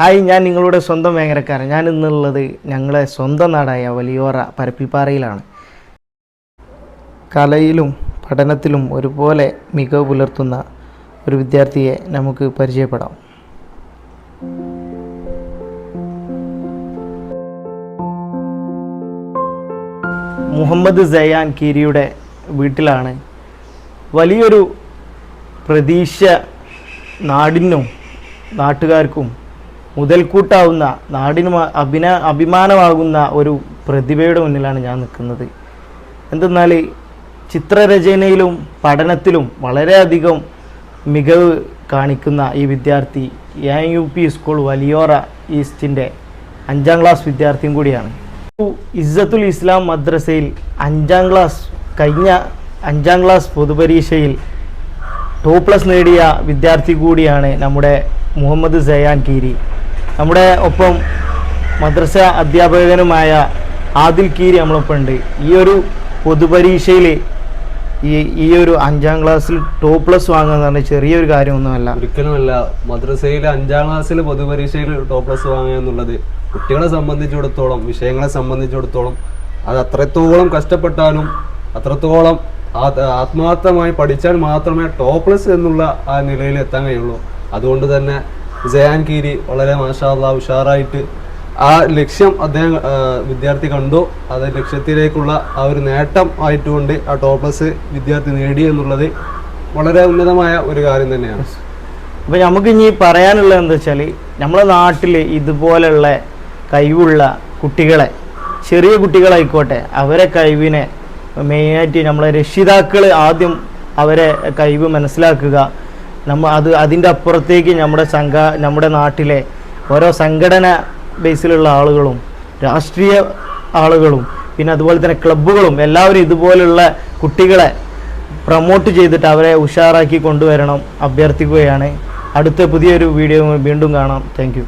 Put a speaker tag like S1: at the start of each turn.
S1: Hi, ഞാൻ നിങ്ങളുടെ സ്വന്തം വേങ്ങരക്കാരൻ. ഞാൻ ഇന്നുള്ളത് ഞങ്ങളെ സ്വന്തം നാടായ വലിയോറ പരപ്പിൽപ്പാറയിലാണ്. കലയിലും പഠനത്തിലും ഒരുപോലെ മികവ് പുലർത്തുന്ന ഒരു വിദ്യാർത്ഥിയെ നമുക്ക് പരിചയപ്പെടാം. മുഹമ്മദ് സയാൻ കീരിയുടെ വീട്ടിലാണ്. വലിയൊരു പ്രതീക്ഷ നാടിനും നാട്ടുകാർക്കും മുതൽക്കൂട്ടാവുന്ന, നാടിന് അഭിമാനമാകുന്ന ഒരു പ്രതിഭയുടെ മുന്നിലാണ് ഞാൻ നിൽക്കുന്നത്. എന്തെന്നാൽ ചിത്രരചനയിലും പഠനത്തിലും വളരെയധികം മികവ് കാണിക്കുന്ന ഈ വിദ്യാർത്ഥി UP സ്കൂൾ വലിയോറ ഈസ്റ്റിൻ്റെ 5ാം ക്ലാസ് വിദ്യാർത്ഥിയും കൂടിയാണ്. ഇസ്സത്തുൽ ഇസ്ലാം മദ്രസയിൽ കഴിഞ്ഞ 5ാം ക്ലാസ് പൊതുപരീക്ഷയിൽ +2 നേടിയ വിദ്യാർത്ഥി കൂടിയാണ് നമ്മുടെ മുഹമ്മദ് സയാൻ കീരി. നമ്മുടെ ഒപ്പം മദ്രസ അധ്യാപകനുമായ ആദിൽ കീരി നമ്മളൊപ്പം ഉണ്ട്. ഈ ഒരു പൊതുപരീക്ഷയിൽ ഈ ഒരു 5ാം ക്ലാസ്സിൽ +2 വാങ്ങുക എന്ന് പറഞ്ഞാൽ ചെറിയൊരു കാര്യമൊന്നുമല്ല.
S2: ഒരിക്കലുമല്ല. മദ്രസയിൽ 5ാം ക്ലാസ്സിൽ പൊതുപരീക്ഷയിൽ +2 വാങ്ങുക എന്നുള്ളത് കുട്ടികളെ സംബന്ധിച്ചിടത്തോളം, വിഷയങ്ങളെ സംബന്ധിച്ചിടത്തോളം അത് അത്രത്തോളം കഷ്ടപ്പെട്ടാലും അത്രത്തോളം ആത്മാർത്ഥമായി പഠിച്ചാൽ മാത്രമേ +2 എന്നുള്ള ആ നിലയിൽ എത്താൻ കഴിയുള്ളൂ. അതുകൊണ്ട് തന്നെ സയാൻ കീരി വളരെ മാഷാ അല്ലാഹ് ഉഷാറായിട്ട് ആ ലക്ഷ്യം വിദ്യാർത്ഥി കണ്ടു. അത് ലക്ഷ്യത്തിലേക്കുള്ള ആ ഒരു നേട്ടം ആയിട്ടുകൊണ്ട് ആ +2 വിദ്യാർത്ഥി നേടി എന്നുള്ളത് വളരെ ഉന്നതമായ ഒരു കാര്യം തന്നെയാണ്.
S1: അപ്പോൾ നമുക്ക് ഇനി പറയാനുള്ളത് എന്താ വെച്ചാൽ, നമ്മളെ നാട്ടിൽ ഇതുപോലുള്ള കഴിവുള്ള കുട്ടികളെ, ചെറിയ കുട്ടികളായിക്കോട്ടെ, അവരെ കഴിവിനെ മെയിനായിട്ട് നമ്മളെ രക്ഷിതാക്കൾ ആദ്യം അവരെ കഴിവ് മനസ്സിലാക്കുക. അതിൻ്റെ അപ്പുറത്തേക്ക് നമ്മുടെ നാട്ടിലെ ഓരോ സംഘടന ബേസിലുള്ള ആളുകളും രാഷ്ട്രീയ ആളുകളും പിന്നെ അതുപോലെ തന്നെ ക്ലബ്ബുകളും എല്ലാവരും ഇതുപോലുള്ള കുട്ടികളെ പ്രൊമോട്ട് ചെയ്തിട്ട് അവരെ ഉഷാറാക്കി കൊണ്ടുവരണം അഭ്യർത്ഥിക്കുകയാണ്. അടുത്ത പുതിയൊരു വീഡിയോ വീണ്ടും കാണാം. Thank you.